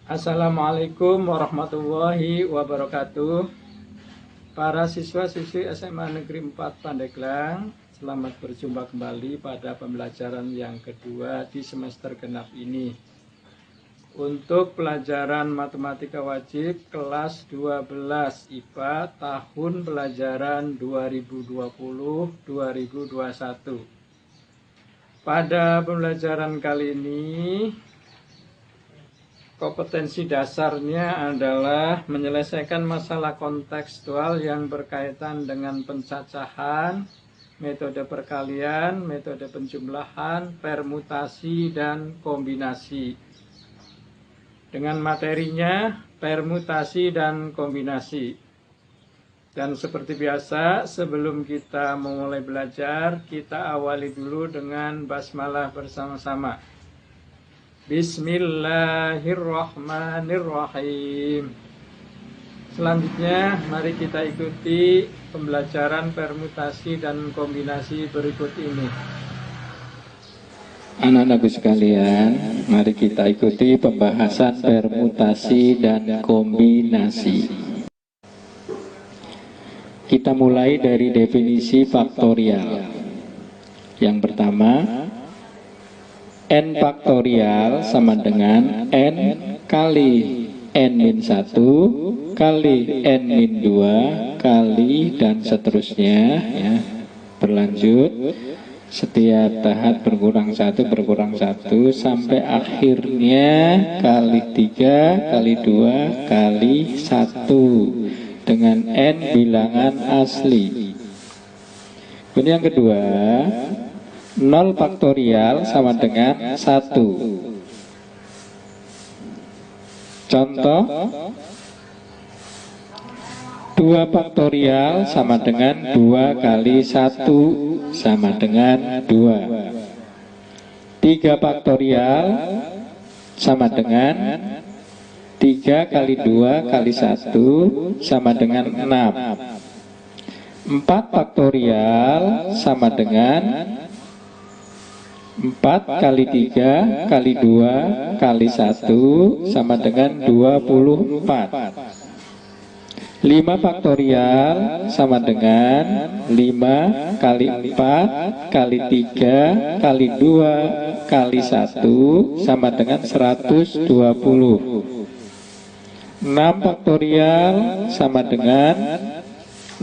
Assalamualaikum warahmatullahi wabarakatuh. Para siswa-siswi SMA Negeri 4 Pandeglang, selamat berjumpa kembali pada pembelajaran yang kedua di semester genap ini. Untuk pelajaran matematika wajib kelas 12 IPA tahun pelajaran 2020-2021. Pada pembelajaran kali ini, kompetensi dasarnya adalah menyelesaikan masalah kontekstual yang berkaitan dengan pencacahan, metode perkalian, metode penjumlahan, permutasi, dan kombinasi. Dengan materinya, permutasi dan kombinasi. Dan seperti biasa, sebelum kita memulai belajar, kita awali dulu dengan basmalah bersama-sama. Bismillahirrahmanirrahim. Selanjutnya, mari kita ikuti pembelajaran permutasi dan kombinasi berikut ini. Anak-anakku sekalian, mari kita ikuti pembahasan permutasi dan kombinasi. Kita mulai dari definisi faktorial. Yang pertama, n faktorial sama dengan n kali n-1 kali n-2 kali dan seterusnya ya. Berlanjut setiap tahap berkurang satu sampai akhirnya kali 3 kali 2 kali 1 dengan n bilangan asli. Kemudian yang kedua, 0 faktorial sama dengan 1. Contoh, 2 faktorial sama dengan 2 kali 1 sama dengan 2. 3 faktorial sama dengan 3 kali 2 kali 1 sama dengan 6. 4 faktorial sama dengan 4 kali 3 kali 2 kali 1 sama dengan 24. 5 faktorial sama dengan 5 kali 4 kali 3 kali 2 kali 1 sama dengan 120. 6 faktorial sama dengan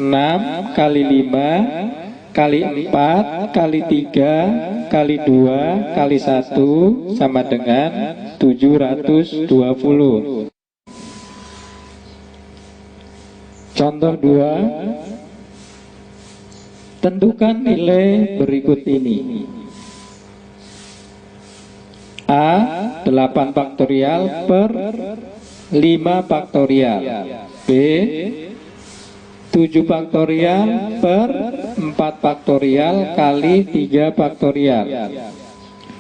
6 kali 5 kali 4 kali 3 kali 2 kali 1 sama dengan 720. Contoh 2, tentukan nilai berikut ini. A 8 faktorial per 5 faktorial. B 7 faktorial per 4 faktorial kali 3 faktorial.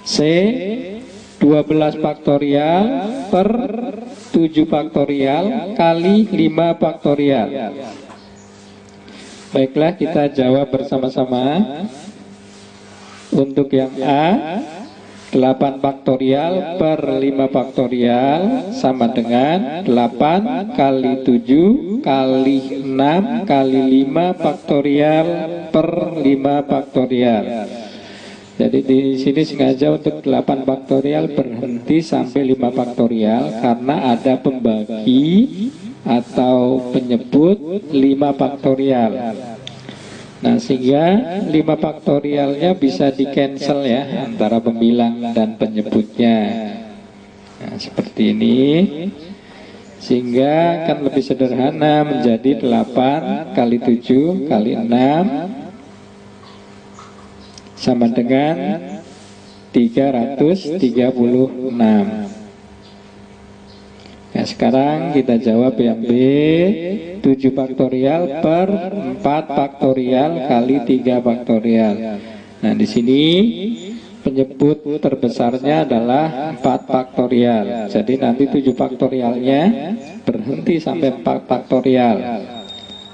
C 12 faktorial per 7 faktorial kali 5 faktorial. Baiklah, kita jawab bersama-sama. Untuk yang A, 8 faktorial per 5 faktorial sama dengan 8 kali 7 kali 6 kali 5 faktorial per 5 faktorial. Jadi di sini sengaja untuk 8 faktorial berhenti sampai 5 faktorial karena ada pembagi atau penyebut 5 faktorial. Nah, sehingga 5 faktorialnya bisa di cancel ya antara pembilang dan penyebutnya. Nah, seperti ini. Sehingga akan lebih sederhana menjadi 8 kali 7 kali 6 sama dengan 336. Nah, sekarang kita jawab yang B, 7 faktorial per 4 faktorial kali 3 faktorial. Nah, di sini penyebut terbesarnya adalah 4 faktorial. Jadi nanti 7 faktorialnya berhenti sampai 4 faktorial.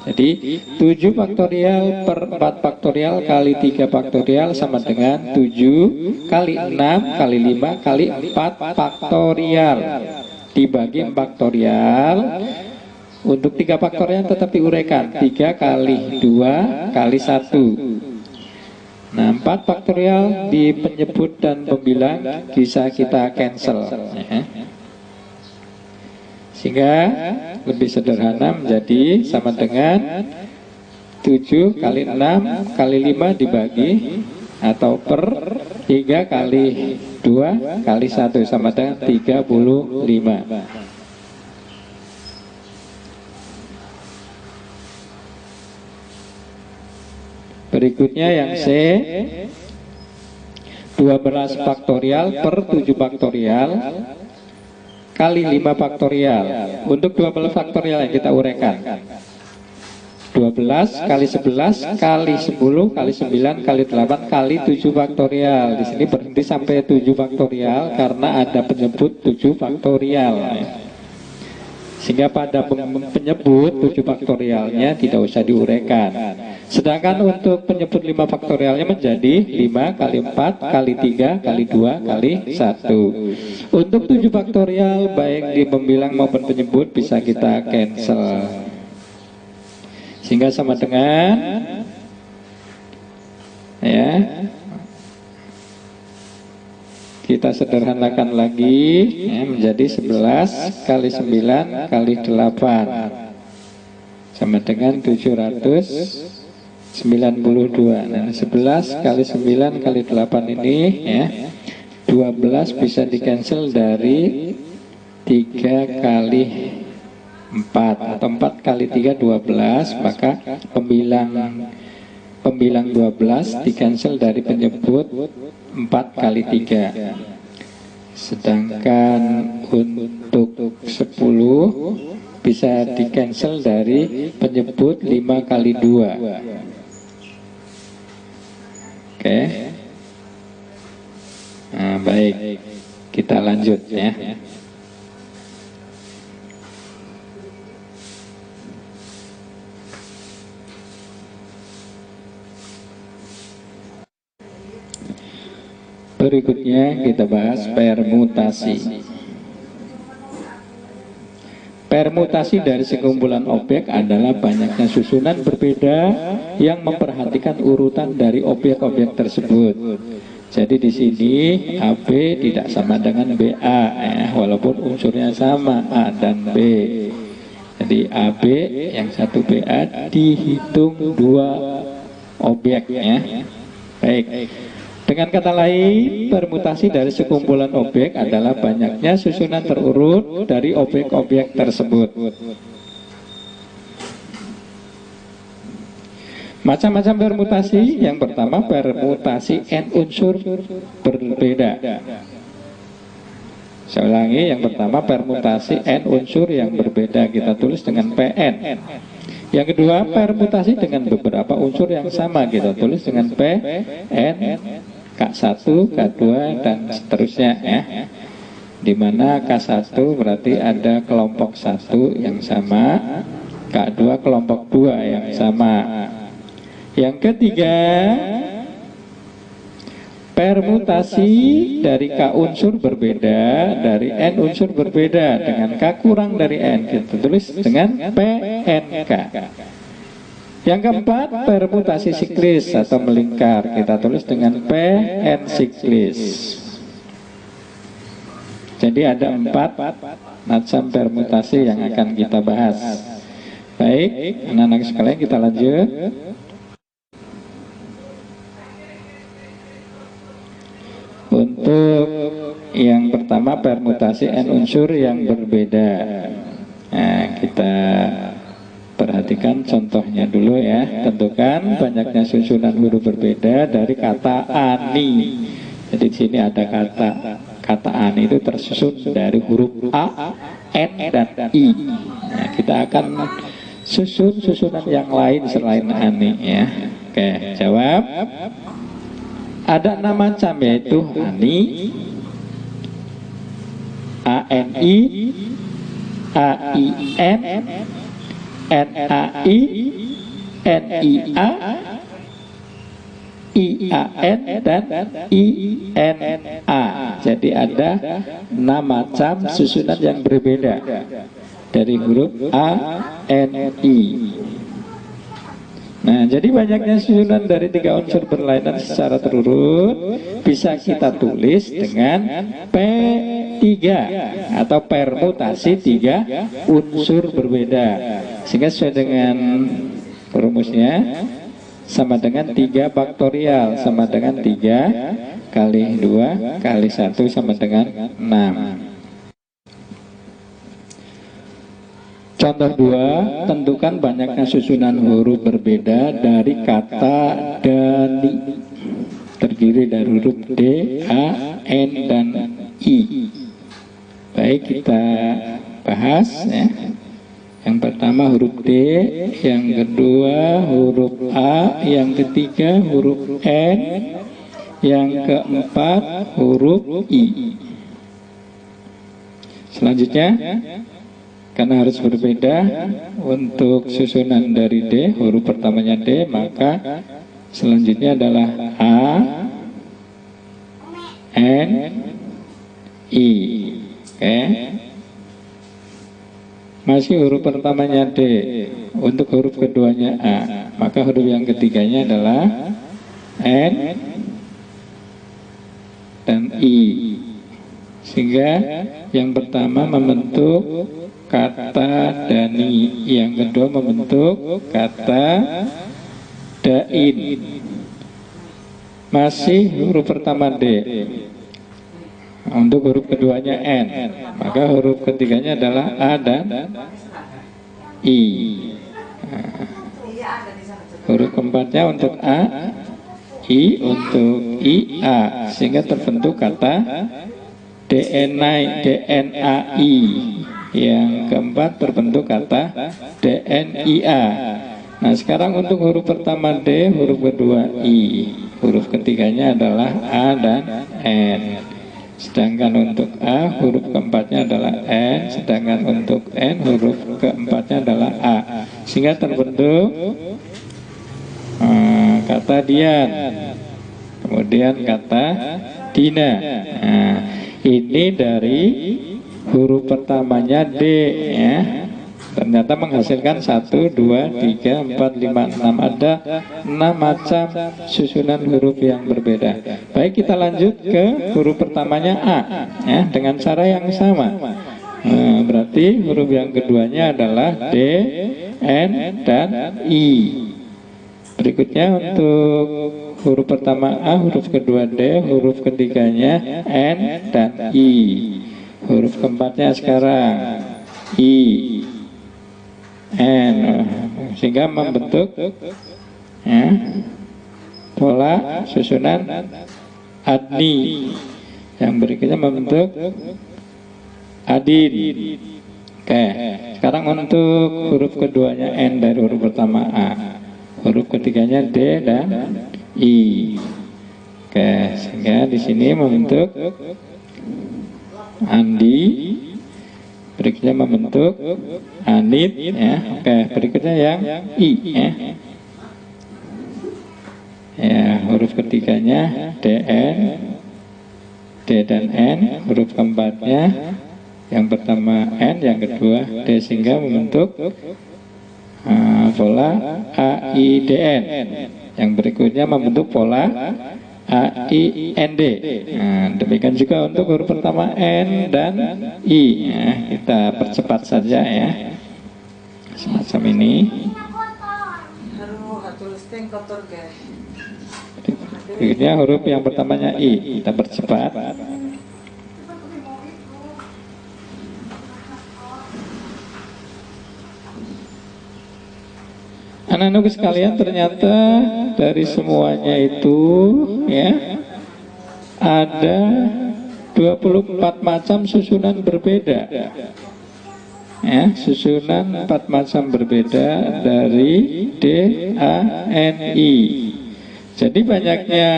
Jadi 7 faktorial per 4 faktorial kali 3 faktorial sama dengan 7 kali 6 kali 5 kali 4 faktorial. dibagi 4 faktorial. Untuk 3 faktorial tetap diuraikan, 3 kali 2 kali 1. Nah, 4 faktorial di penyebut dan pembilang bisa kita cancel ya. Sehingga lebih sederhana menjadi sama dengan 7 kali 6 kali 5 dibagi atau per 3 kali 2 kali 1 sama dengan 35. Berikutnya yang C, 12 faktorial per 7 faktorial kali 5 faktorial. Untuk 12 faktorial yang kita uraikan, 12 kali 11 kali 10 kali 9 kali 8 kali 7 faktorial. Di sini berhenti sampai 7 faktorial karena ada penyebut 7 faktorial. Sehingga pada penyebut 7 faktorialnya tidak usah diuraikan. Sedangkan untuk penyebut 5 faktorialnya menjadi 5 kali 4 kali 3 kali 2 kali 1. Untuk 7 faktorial baik di pembilang maupun penyebut bisa kita cancel. Sehingga sama dengan ya, kita sederhanakan lagi ya, menjadi 11 kali 9 kali 8 sama dengan 792. Nah, 11 kali 9 kali 8 ini ya, 12 bisa di cancel dari 3 kali 4 atau 4 kali 3 12, maka pembilang 12 di cancel dari penyebut 4 kali 3. Sedangkan untuk 10 bisa di cancel dari penyebut 5 kali 2. Oke. Nah, baik, kita lanjut ya. Berikutnya kita bahas permutasi. Permutasi dari sekumpulan objek adalah banyaknya susunan berbeda yang memperhatikan urutan dari objek-objek tersebut. Jadi di sini AB tidak sama dengan BA walaupun unsurnya sama A dan B. Jadi AB yang satu BA dihitung 2 objek ya. Baik. Dengan kata lain, permutasi dari sekumpulan objek adalah banyaknya susunan terurut dari objek-objek tersebut. Macam-macam permutasi. Yang pertama, permutasi n unsur berbeda. Saya ulangi, yang pertama permutasi n unsur yang berbeda, kita tulis dengan Pn. Yang kedua, permutasi dengan beberapa unsur yang sama, kita tulis dengan Pn, K1, K2, dan seterusnya ya. Dimana K1 berarti ada kelompok 1 yang sama, K2 kelompok 2 yang sama. Yang ketiga, permutasi dari K unsur berbeda dari N unsur berbeda dengan K kurang dari N, kita tulis dengan PNK. Yang keempat, permutasi siklis atau melingkar, kita tulis dengan PN siklis. Jadi ada 4 macam permutasi yang akan kita bahas. Baik, anak-anak sekalian, kita lanjut. Untuk yang pertama, permutasi n unsur yang berbeda. Nah, kita perhatikan contohnya dulu ya. Tentukan banyaknya susunan huruf berbeda dari kata ani. Jadi di sini ada kata ani itu tersusun dari huruf A, N, dan I. Nah, kita akan susunan yang lain selain ani ya. Oke, jawab. Ada 6 macam, yaitu ani, ANI, AIN, NAI, NIA, IAN dan INA. Jadi ada 6 macam susunan yang berbeda dari huruf A, N, I. Nah, jadi banyaknya susunan dari 3 unsur berlainan secara terurut bisa kita tulis dengan P3 atau permutasi 3 unsur berbeda. Sehingga sesuai dengan rumusnya sama dengan 3 faktorial sama dengan 3 kali 2 kali 1 sama dengan 6. Contoh 2, tentukan banyaknya susunan huruf berbeda dari kata Dani. Terdiri dari huruf D, A, N, dan I. Baik, kita bahas ya. Yang pertama huruf D, yang kedua huruf A, yang ketiga huruf N, yang keempat huruf I. Selanjutnya, karena harus berbeda untuk susunan dari D, huruf pertamanya D, maka selanjutnya adalah A, N, I. Oke. Masih huruf pertamanya D, untuk huruf keduanya A, maka huruf yang ketiganya adalah N dan I. Sehingga yang pertama membentuk kata Dani, yang kedua membentuk kata Dain. Masih huruf pertama D, untuk huruf keduanya N, maka huruf ketiganya adalah A dan I. Nah, huruf keempatnya untuk A, I untuk I, A, sehingga terbentuk kata DNAI. Yang keempat terbentuk kata DNIA. Nah, sekarang untuk huruf pertama D, huruf kedua I, huruf ketiganya adalah A dan N. Sedangkan untuk A, huruf keempatnya adalah N, sedangkan untuk N, huruf keempatnya adalah A. Sehingga terbentuk kata Dian, kemudian kata Dina. Nah, ini dari huruf pertamanya D ya. Ternyata menghasilkan 1, 2, 3, 4, 5, 6. Ada 6 macam susunan huruf yang berbeda. Baik, kita lanjut ke huruf pertamanya A ya, dengan cara yang sama. Nah, berarti huruf yang keduanya adalah D, N, dan I. Berikutnya untuk huruf pertama A, huruf kedua D, huruf ketiganya N dan I. Huruf keempatnya sekarang I, N, sehingga membentuk ya, pola susunan Adni. Yang berikutnya membentuk Adin. Oke, sekarang untuk huruf keduanya N dari huruf pertama A, huruf ketiganya D dan I. Oke, sehingga di sini membentuk Andi, berikutnya membentuk Anit ya. Oke, berikutnya yang I ya. Ya, huruf ketiganya DN, D dan N, huruf keempatnya yang pertama N, yang kedua D, sehingga membentuk pola AIDN. Yang berikutnya membentuk pola AIND. Nah, demikian juga untuk huruf pertama N dan I ya, kita percepat saja ya, semacam ini. Berikutnya huruf yang pertamanya I, kita percepat. Anak-anakku sekalian, ternyata dari semuanya itu ya ada 24 macam susunan berbeda ya, susunan 4 macam berbeda dari D, A, N, I. Jadi banyaknya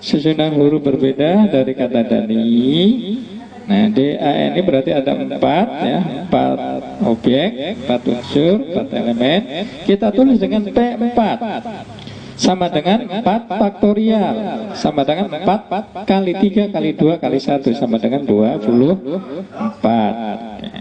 susunan huruf berbeda dari kata Dani. Nah, DA ini berarti ada 4 ya, 4 objek, 4 unsur, 4 elemen. Kita tulis dengan P4. sama dengan 4 faktorial, sama dengan 4 kali 3 kali 2 kali 1 sama dengan 24.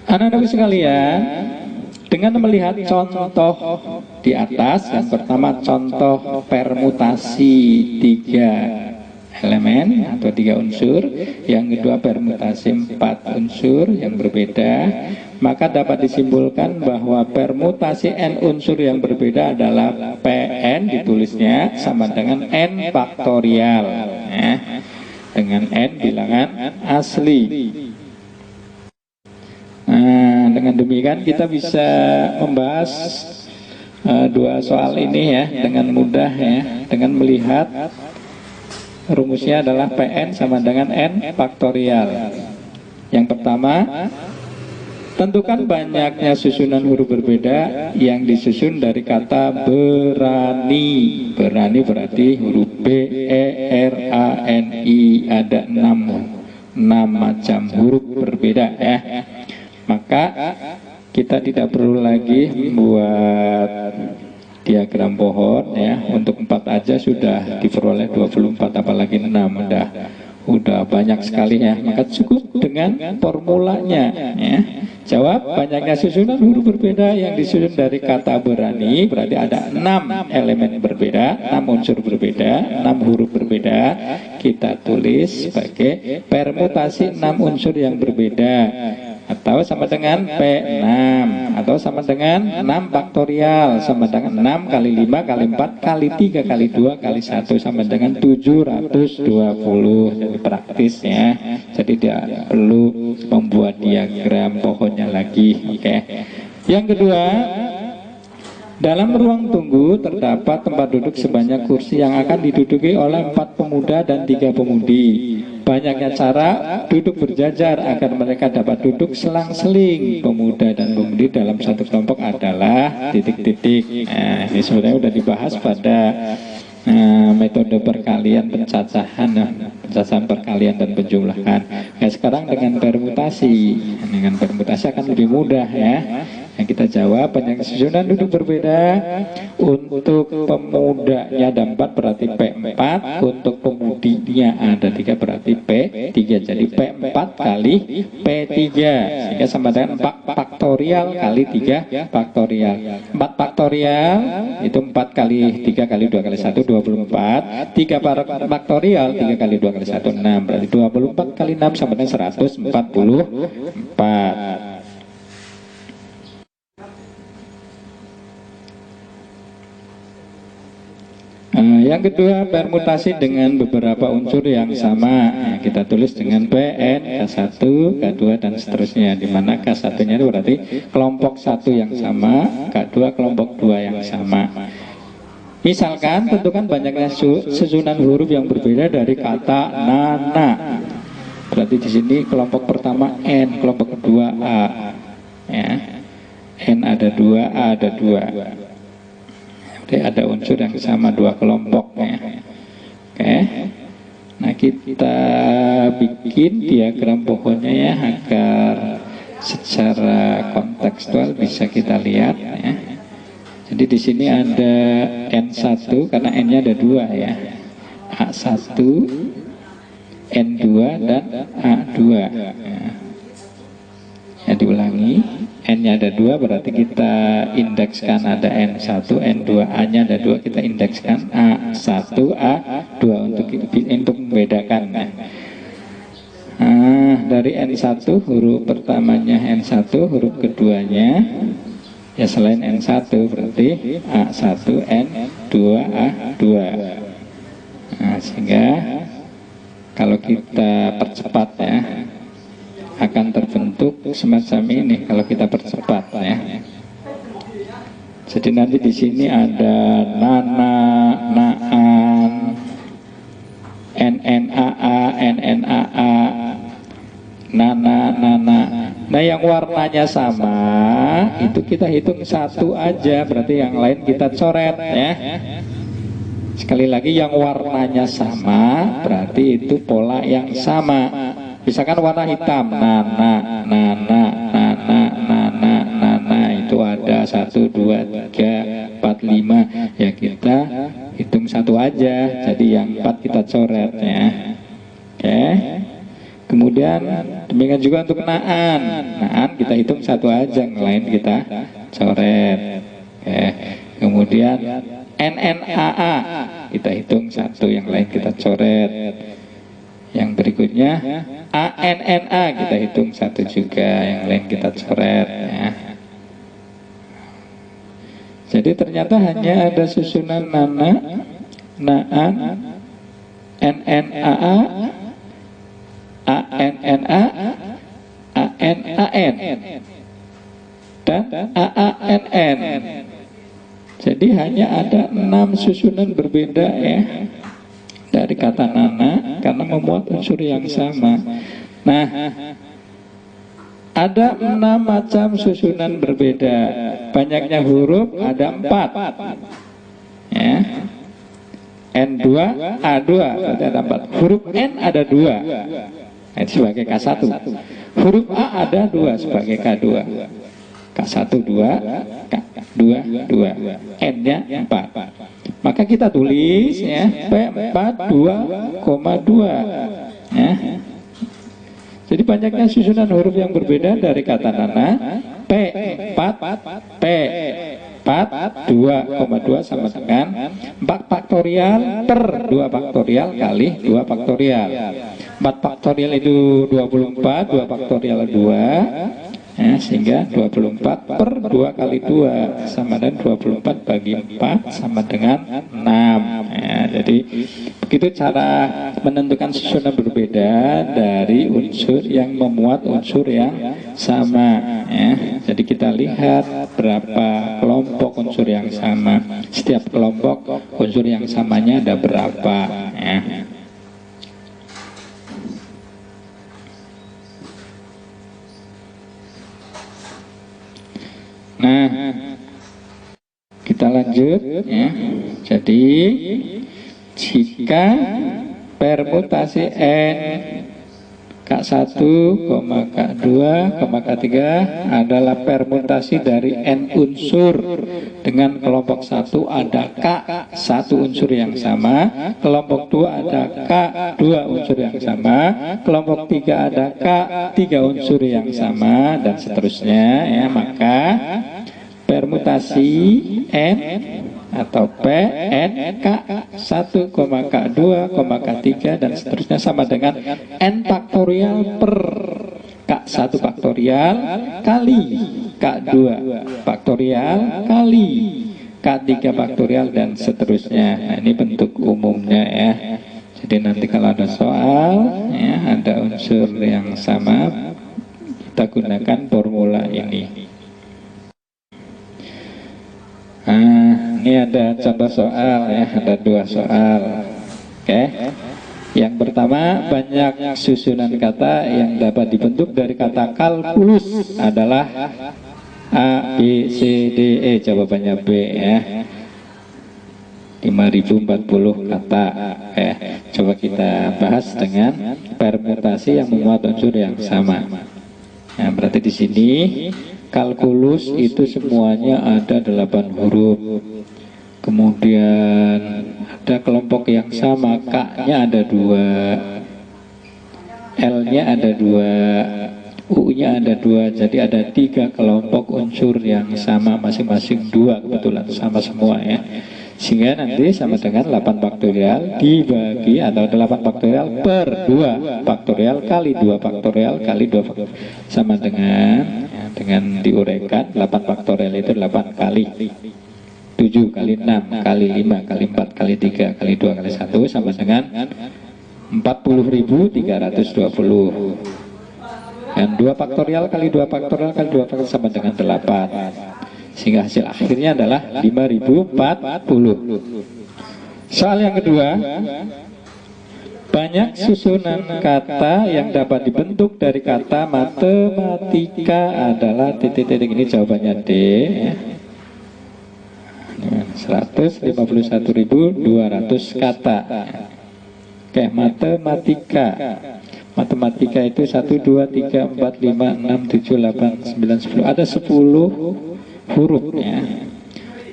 Anak-anak sekalian, dengan melihat contoh di atas, yang pertama contoh permutasi 3 elemen atau 3 unsur, yang kedua permutasi 4 unsur yang berbeda, maka dapat disimpulkan bahwa permutasi n unsur yang berbeda adalah Pn, ditulisnya sama dengan n faktorial, dengan n bilangan asli. Nah, dengan demikian kita bisa membahas 2 soal ini ya dengan mudah ya, dengan melihat rumusnya adalah Pn sama dengan n faktorial. Yang pertama, tentukan banyaknya susunan huruf berbeda yang disusun dari kata berani. Berani berarti huruf B, E, R, A, N, I, ada 6 macam huruf berbeda ya. Maka kita tidak perlu lagi membuat diagram pohon ya. Untuk 4 aja sudah diperoleh 24, apalagi 6 udah banyak sekali ya. Maka cukup dengan formulanya ya. Jawab, banyaknya susunan huruf berbeda yang disusun dari kata berani, berarti ada 6 elemen berbeda, 6 unsur berbeda, 6 huruf berbeda. Kita tulis sebagai permutasi 6 unsur yang berbeda. atau sama dengan P6, atau sama dengan 6 faktorial, sama dengan 6 kali 5 kali 4 kali 3 kali 2 kali 1 sama dengan 720. Jadi praktis ya, jadi tidak perlu membuat diagram pohonnya lagi. Oke. Yang kedua, dalam ruang tunggu terdapat tempat duduk sebanyak kursi yang akan diduduki oleh 4 pemuda dan 3 pemudi. Banyaknya cara duduk berjajar agar mereka dapat duduk selang-seling. Pemuda dan pemudi dalam satu kelompok adalah titik-titik. Nah, ini sebenarnya sudah dibahas pada metode perkalian pencacahan, pencacahan perkalian dan penjumlahan. Nah, sekarang dengan permutasi akan lebih mudah ya. Yang kita jawab, banyak susunan duduk berbeda. Untuk pemudanya ada 4 berarti P4, untuk pemudinya ada 3 berarti P3. Jadi P4 kali P3 sehingga sama dengan 4 faktorial kali 3 faktorial. 4 faktorial itu 4 kali 3 kali 2 kali 1 24. 3 faktorial 3 kali 2 kali 1 6. Berarti 24 kali 6 sama dengan 144. Yang kedua, permutasi dengan beberapa unsur yang sama. Kita tulis dengan PN, K1, K2 dan seterusnya, di mana K1-nya itu berarti kelompok 1 yang sama, K2 kelompok 2 yang sama. Misalkan tentukan banyaknya susunan huruf yang berbeda dari kata nana. Berarti di sini kelompok pertama N, kelompok kedua A. Ya. N ada 2, A ada 2. Jadi ada unsur yang sama 2 kelompok ya. Oke. Nah, kita bikin diagram pohonnya ya, agar secara kontekstual bisa kita lihat ya. Jadi di sini ada N1 karena N-nya ada 2 ya. A1, N2 dan A2 ya. Ya, diulangi. N-nya ada 2 berarti kita indekskan ada N1, N2, A-nya ada 2, kita indekskan A1, A2 untuk membedakan. Nah, dari N1 huruf pertamanya N1, huruf keduanya ya selain N1 berarti A1, N2, A2. Nah, sehingga kalau kita percepat ya, akan terbentuk semacam ini kalau kita percepat ya. Jadi nanti di sini ada nana, naan, nnaa, nnaa, nana, nana. Nah, yang warnanya sama itu kita hitung 1 aja, berarti yang lain kita coret ya. Sekali lagi, yang warnanya sama berarti itu pola yang sama. Misalkan warna hitam, nana, nana, nana, nana, nana, itu ada 1, 2, 3, 4, 5. Ya kita hitung 1 aja, jadi yang 4 kita coret ya. Oke. Kemudian demikian juga untuk naan. Naan kita hitung 1 aja, yang lain kita coret. Oke. Kemudian nnaa kita hitung 1, yang lain kita coret. Yang berikutnya ANNA kita hitung 1 juga, yang lain kita coret ya. Jadi ternyata hanya ada susunan nana, naan, NNAA, ANNA, ANAN dan AANN. Jadi hanya ada 6 susunan berbeda ya dari kata nana karena memuat unsur yang sama. Nah, ada 6 macam susunan berbeda. Banyaknya huruf ada 4 ya. N2, A2 berarti ada 4. Huruf N ada 2 sebagai K1. Huruf A ada 2 sebagai K2. K1 2, K2 2, N-nya 4. Maka kita tulis ya P4 2,2 ya. Jadi banyaknya susunan huruf yang berbeda dari kata nana. P4 2,2 sama dengan 4 faktorial per 2 faktorial kali 2 faktorial. 4 faktorial itu 24, 2 faktorial 2, ya, sehingga 24 per 2 kali 2 sama dengan 24 bagi 4 sama dengan 6, ya. Jadi begitu cara menentukan susunan berbeda dari unsur yang memuat unsur yang sama, ya. Jadi kita lihat berapa kelompok unsur yang sama. Setiap kelompok unsur yang samanya ada berapa, ya. Nah, kita lanjut, ya. Jadi jika permutasi N K1, K2, K3 adalah permutasi dari N unsur dengan kelompok 1 ada K1 unsur yang sama, kelompok 2 ada K2 unsur yang sama, kelompok 3 ada K3 unsur yang sama, dan seterusnya, ya. Maka permutasi N atau P, N, K1, K2, K3 dan seterusnya sama dengan N faktorial per K1 faktorial kali K2 faktorial kali K3 faktorial dan seterusnya. Nah, ini bentuk umumnya, ya. Jadi nanti kalau ada soal, ya, ada unsur yang sama, kita gunakan formula ini. Nah, ini ada contoh soal, ya, ada 2 soal. Oke. Yang pertama, banyak susunan kata yang dapat dibentuk dari kata kalkulus adalah A, B, C, D, E. Jawabannya B, ya. 5040 kata, ya. Coba kita bahas dengan permutasi yang memuat unsur yang sama. Nah, berarti di sini kalkulus itu semuanya ada 8 huruf. Kemudian ada kelompok yang sama, K-nya ada 2, L-nya ada 2, U-nya ada 2. Jadi ada 3 kelompok unsur yang sama, masing-masing 2, kebetulan sama semua, ya. Sehingga nanti sama dengan 8 faktorial dibagi atau 8 faktorial per 2 faktorial kali 2 faktorial kali 2 faktorial sama dengan, ya, dengan diuraikan 8 faktorial itu 8 kali 7 kali 6 kali 5 kali 4 kali 3 kali 2 kali 1 sama dengan 40.320, dan 2 faktorial kali 2 faktorial kali 2 faktorial sama dengan 8, sehingga hasil akhirnya adalah 5040. Soal yang kedua, banyak susunan kata yang dapat dibentuk dari kata matematika adalah titik-titik. Ini jawabannya D, ya. 151.200 kata. Oke, matematika. Matematika itu 1, 2, 3, 4, 5, 6, 7, 8, 9, 10. Ada 10 huruf, ya.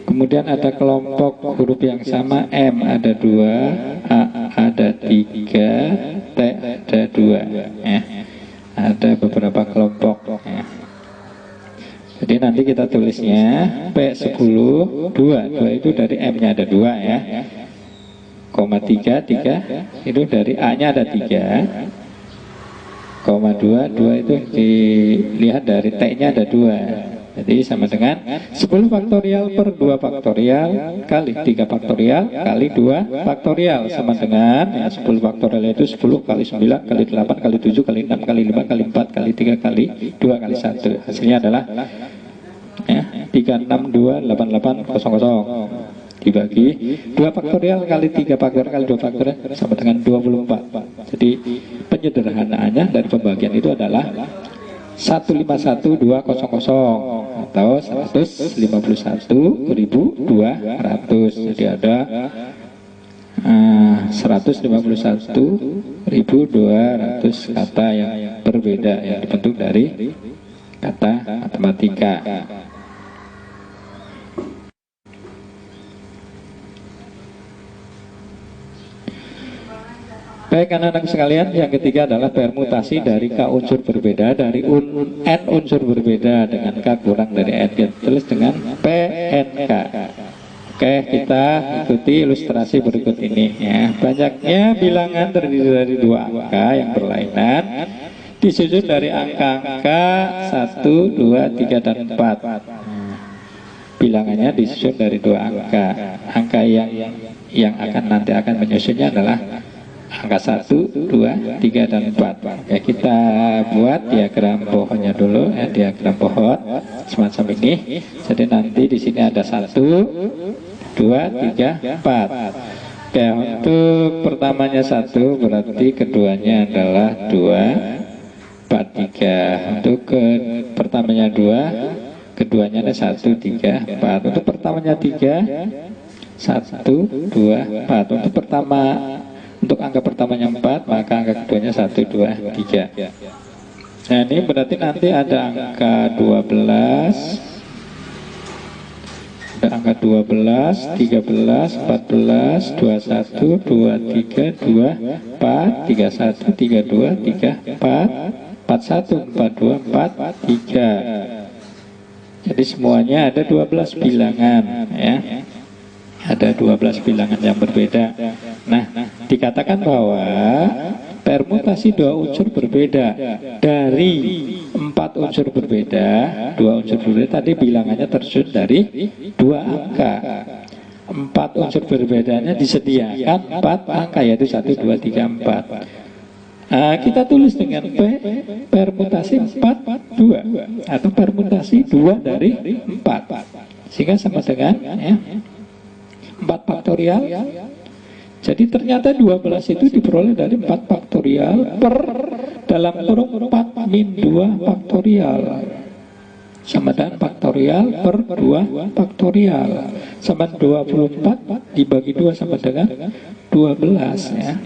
Kemudian ada kelompok huruf yang sama, M ada 2, A ada 3, T ada 2, ya. Ada beberapa kelompok, ya. Jadi nanti kita tulisnya P10 2 itu dari M-nya ada 2, ya. Koma 3 itu dari A-nya ada 3, koma 2 itu dilihat dari T-nya ada 2. Jadi sama dengan 10 faktorial per 2 faktorial kali 3 faktorial kali 2 faktorial sama dengan, ya, 10 faktorial itu 10 kali 9 kali 8 kali 7 kali 6 kali 5 kali 4 kali 3 kali 2 kali 1. Hasilnya adalah, ya, 3628800 dibagi 2 faktorial kali 3 faktorial kali 2 faktorial sama dengan 24. Jadi penyederhanaannya dari pembagian itu adalah 151.200 atau 151.200. Jadi ada 151.200 kata yang berbeda yang dibentuk dari kata matematika. Baik anak-anak sekalian, yang ketiga adalah permutasi dari K unsur berbeda dari N unsur berbeda dengan K kurang dari N. Kita tulis dengan PNK. Oke, kita ikuti ilustrasi berikut ini ya. Banyaknya bilangan terdiri dari dua angka yang berlainan, disusun dari angka-angka 1, 2, 3, dan 4. Bilangannya disusun dari dua angka. Angka yang nanti akan menyusunnya adalah angka 1, 2, 3, dan 4. Oke, kita buat diagram pohonnya dulu ya, diagram pohon semacam ini. Jadi nanti di sini ada 1, 2, 3, 4. Oke, untuk pertamanya 1 berarti keduanya adalah 2, 4, 3. Untuk pertamanya 2, keduanya ada 1, 3, 4. Untuk pertamanya 3, 1, 2, 4. Untuk angka pertamanya 4, maka angka keduanya 1, 2, 3. Nah, ini berarti nanti ada angka 12, ada angka 12, 13, 14, 21, 23, 24, 31, 32, 34, 41, 42, 43. Jadi semuanya ada 12 bilangan ya. Ada 12 bilangan yang berbeda. Nah, dikatakan bahwa permutasi dua unsur berbeda dari 4 unsur berbeda, 2 unsur berbeda tadi bilangannya tersusun dari 2 angka. 4 unsur berbedanya disediakan 4 angka, yaitu 1, 2, 3, 4. Kita tulis dengan P permutasi 4, 2 atau permutasi 2 dari 4, sehingga sama dengan ya, 4 faktorial. Jadi ternyata 12 itu diperoleh dari 4 faktorial per dalam kurung 4 min 2 faktorial sama dengan faktorial per 2 faktorial sama 24 dibagi 2 sama dengan 12 ya.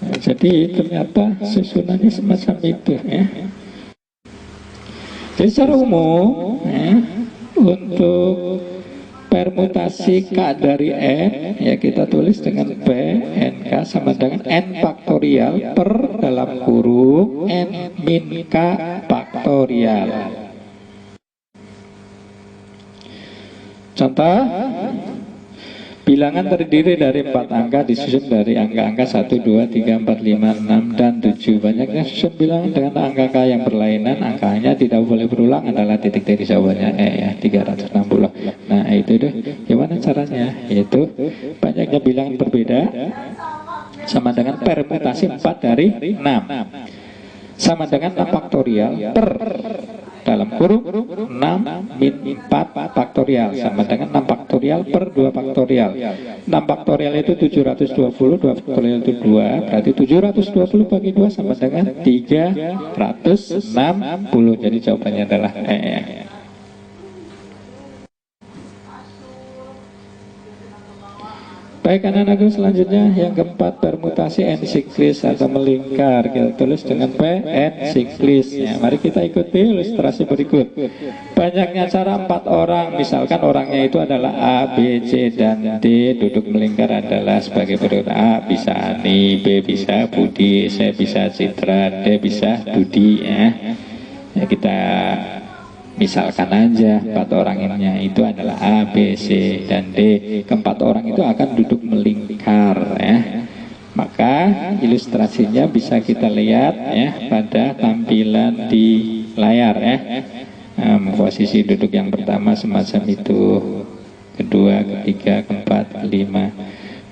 Nah, jadi ternyata susunannya semacam itu ya. Jadi secara umum ya, untuk permutasi K dari N ya kita tulis dengan P NK sama dengan N faktorial per dalam kurung N min K faktorial. Contoh, bilangan terdiri dari 4 angka disusun dari angka-angka 1, 2, 3, 4, 5, 6, dan 7. Banyaknya susun bilangan dengan angka-angka yang berlainan. Angkanya tidak boleh berulang adalah titik-titik jawabannya ya 360. Nah itu deh, gimana caranya? Yaitu banyaknya bilangan berbeda sama dengan permutasi 4 dari 6 sama dengan 6 faktorial per dalam kurung 6 min 4 faktorial sama dengan 6 faktorial per 2 faktorial. 6 faktorial itu 720, 2 faktorial itu 2, berarti 720 bagi 2 sama dengan 360. Jadi jawabannya adalah E. Baik anak-anakku, selanjutnya yang keempat permutasi N siklis atau melingkar, kita tulis dengan P N siklis ya. Mari kita ikuti ilustrasi berikut. Banyaknya cara 4 orang, misalkan orangnya itu adalah A, B, C, dan D. Duduk melingkar adalah sebagai berikut. A bisa Ani, B bisa Budi, C bisa Citra, D bisa Dudi ya. Ya kita misalkan aja 4 orang ini itu adalah A, B, C, dan D. Keempat orang itu akan duduk melingkar ya. Maka ilustrasinya bisa kita lihat ya pada tampilan di layar ya. Posisi duduk yang pertama semacam itu, kedua, ketiga, keempat, kelima.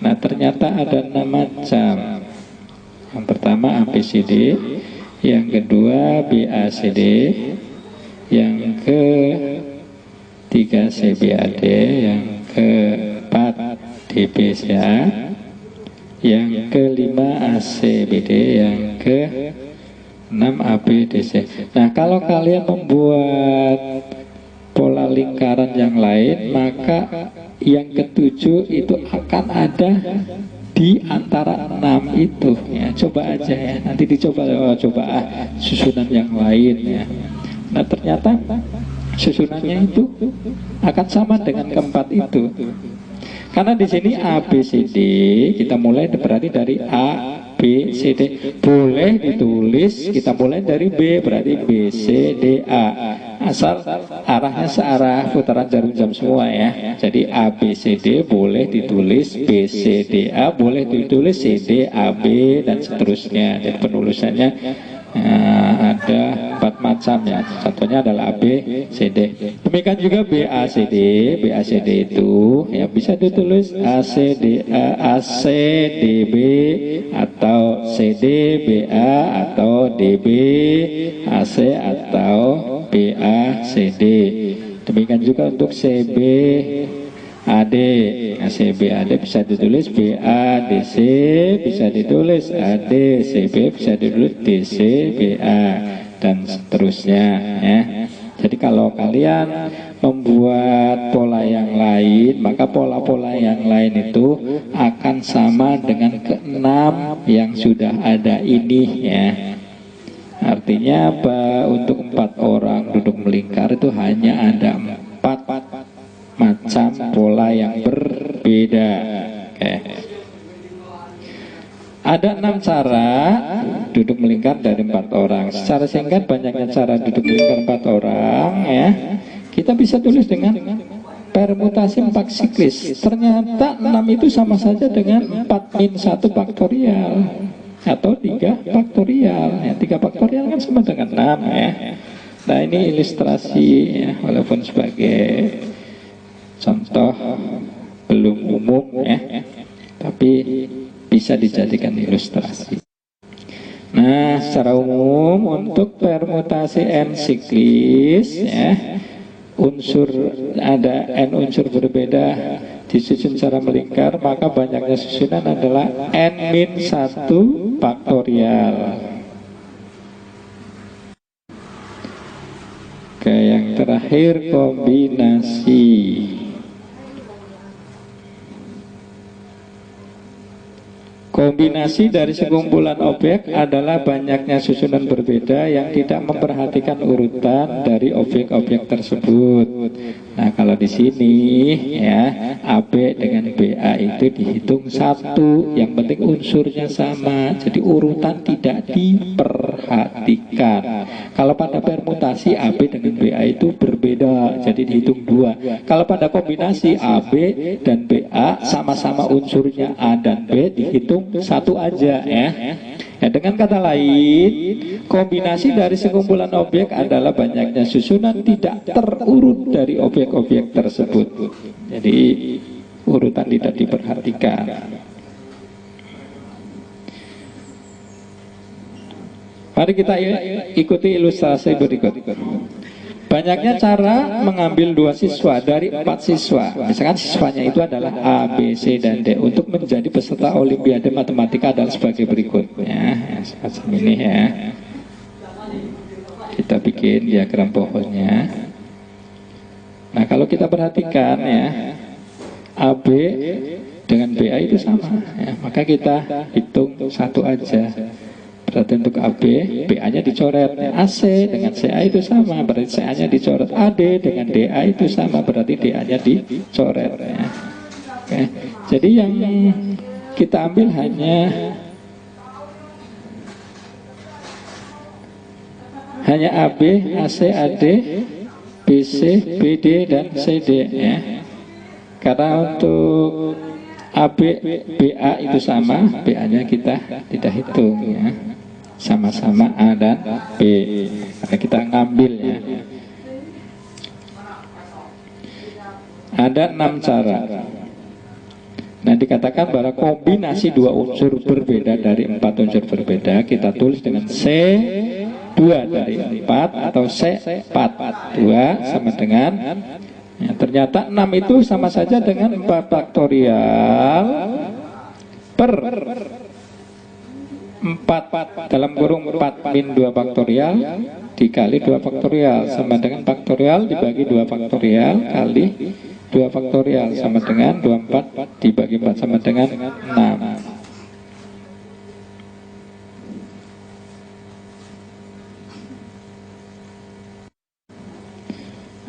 Nah ternyata ada 6 macam. Yang pertama A, B, C, D. Yang kedua B, A, C, D. Yang ke-3 CBAD, yang ke-4 DBCA, yang ke-5 ACBD, yang ke-6 ABDC. Nah kalau kalian membuat pola lingkaran yang lain, maka yang ke-7 itu akan ada di antara 6 itu ya. Coba aja ya, nanti dicoba susunan yang lain ya. Nah ternyata susunannya itu akan sama dengan keempat itu. Karena di sini A, B, C, D kita mulai berarti dari A, B, C, D. Boleh ditulis kita mulai dari B, berarti B, C, D, A. asal arahnya searah putaran jarum jam semua ya. Jadi A B C D boleh ditulis B C D A, boleh ditulis C D A B dan seterusnya. Jadi penulisannya ada 4 macam ya. Satunya adalah A B C D. Demikian juga B A C D. B A C D itu ya bisa ditulis A C D A, A C D B, atau C D B A, atau D B A C, atau B A C D. Demikian juga untuk C B AD, CBAD bisa ditulis BADC, bisa ditulis ADCB, bisa ditulis DCBA, dan seterusnya ya. Jadi kalau kalian membuat pola yang lain, maka pola-pola yang lain itu akan sama dengan keenam yang sudah ada ini ya. Artinya apa? Untuk 4 orang duduk melingkar itu hanya ada 4 macam pola yang berbeda. Oke. Ada 6 cara duduk melingkar dari 4 orang. Secara singkat, banyaknya cara duduk melingkar 4 orang ya. Kita bisa tulis dengan permutasi 4 siklis. Ternyata 6 itu sama saja dengan 4-1 faktorial atau 3 faktorial ya. 3 faktorial kan sama dengan 6 ya. Nah ini ilustrasi ya, walaupun sebagai contoh belum umum ya, tapi bisa dijadikan ilustrasi. Nah, secara umum untuk permutasi n siklis ya, unsur ada n unsur berbeda disusun secara melingkar, maka banyaknya susunan adalah n-1 faktorial. Oke, yang terakhir kombinasi. Kombinasi dari sekumpulan objek adalah banyaknya susunan berbeda yang tidak memperhatikan urutan dari objek-objek tersebut. Nah, kalau di sini ya, AB dengan BA itu dihitung 1, yang penting unsurnya sama. Jadi urutan tidak diperhatikan. Kalau pada permutasi AB dengan BA itu berbeda, jadi dihitung 2. Kalau pada kombinasi AB dan BA sama-sama unsurnya A dan B, dihitung 1 aja ya. Ya, dengan kata lain, kombinasi dari sekumpulan objek adalah banyaknya susunan tidak terurut dari objek-objek tersebut. Jadi urutan tidak diperhatikan. Mari kita ikuti ilustrasi berikut. Banyaknya cara mengambil 2 siswa dari 4 siswa. Misalkan siswanya itu adalah A, B, C, dan D. Untuk menjadi peserta Olimpiade Matematika adalah sebagai berikut. Ya, semacam ini ya. Kita bikin diagram pohonnya. Nah, kalau kita perhatikan ya, AB dengan BA itu sama. Ya, maka kita hitung 1 aja. Berarti untuk AB, BA-nya dicoret. AC dengan CA itu sama, berarti CA-nya dicoret. AD dengan DA itu sama, berarti DA-nya dicoret ya. Oke. Jadi yang kita ambil hanya AB, AC, AD, BC, BD, dan CD ya. Karena untuk AB, BA itu sama, BA-nya kita tidak hitung ya. Sama-sama A dan B, karena kita ngambil ya. Ada 6 cara. Nah, dikatakan bahwa kombinasi 2 unsur berbeda dari 4 unsur berbeda kita tulis dengan C2 dari 4 atau C4. 2 sama dengan ya, ternyata 6 itu sama saja dengan 4 faktorial per 4 dalam kurung 4 min 2 faktorial dikali 2 faktorial sama dengan faktorial dibagi 2 faktorial kali 2 faktorial sama dengan 24 dibagi 4 sama dengan 6.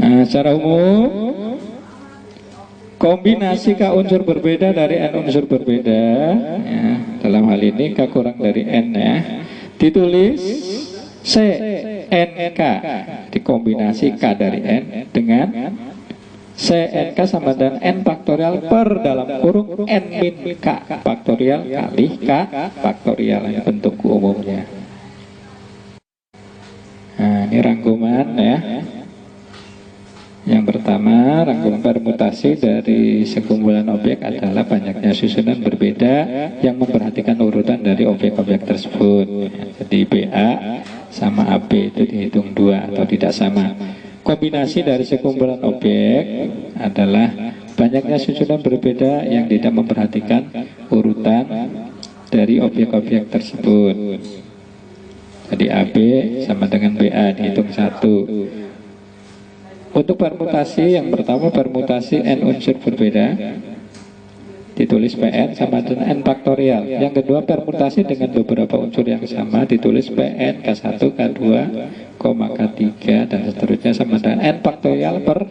Nah, secara umum kombinasi K unsur berbeda dari N unsur berbeda ya, dalam hal ini K kurang dari N ya, ditulis C NK kombinasi K dari N dengan CNK sama dengan N faktorial per dalam kurung N min K faktorial kali K faktorial. Ini bentuk umumnya. Nah, ini rangkuman ya. Yang pertama, rangkuman permutasi dari sekumpulan objek adalah banyaknya susunan berbeda yang memperhatikan urutan dari objek-objek tersebut. Jadi BA sama AB itu dihitung 2 atau tidak sama. Kombinasi dari sekumpulan objek adalah banyaknya susunan berbeda yang tidak memperhatikan urutan dari objek-objek tersebut. Jadi AB sama dengan BA dihitung 1. Untuk permutasi yang pertama, permutasi N unsur berbeda ditulis Pn sama dengan N faktorial. Yang kedua, permutasi dengan beberapa unsur yang sama ditulis Pn K1, K2, K3 dan seterusnya sama dengan N faktorial per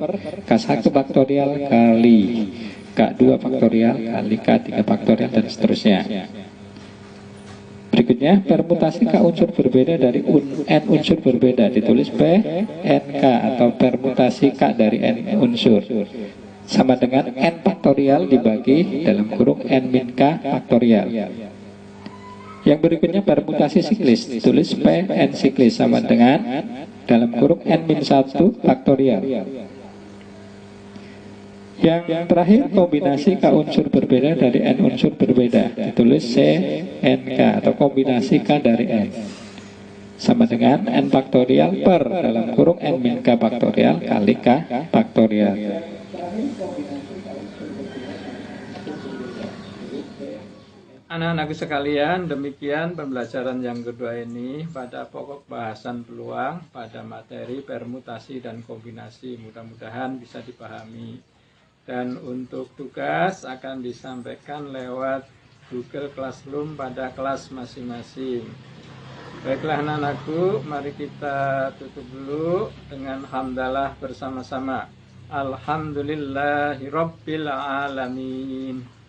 K1 faktorial kali K2 faktorial kali K3 faktorial dan seterusnya. Berikutnya, permutasi K unsur berbeda dari N unsur berbeda ditulis PNK atau permutasi K dari N unsur sama dengan N faktorial dibagi dalam kurung N min K faktorial. Yang berikutnya, permutasi siklis ditulis PN siklis sama dengan dalam kurung N min 1 faktorial. Yang terakhir, kombinasi K unsur berbeda dari N unsur berbeda ditulis CNK atau kombinasi K dari N sama dengan N faktorial per dalam kurung N min K faktorial kali K faktorial. Anak-anakku sekalian, demikian pembelajaran yang kedua ini pada pokok bahasan peluang pada materi permutasi dan kombinasi. Mudah-mudahan bisa dipahami. Dan untuk tugas akan disampaikan lewat Google Classroom pada kelas masing-masing. Baiklah anak-anakku, mari kita tutup dulu dengan hamdalah bersama-sama. Alhamdulillahirabbil alamin.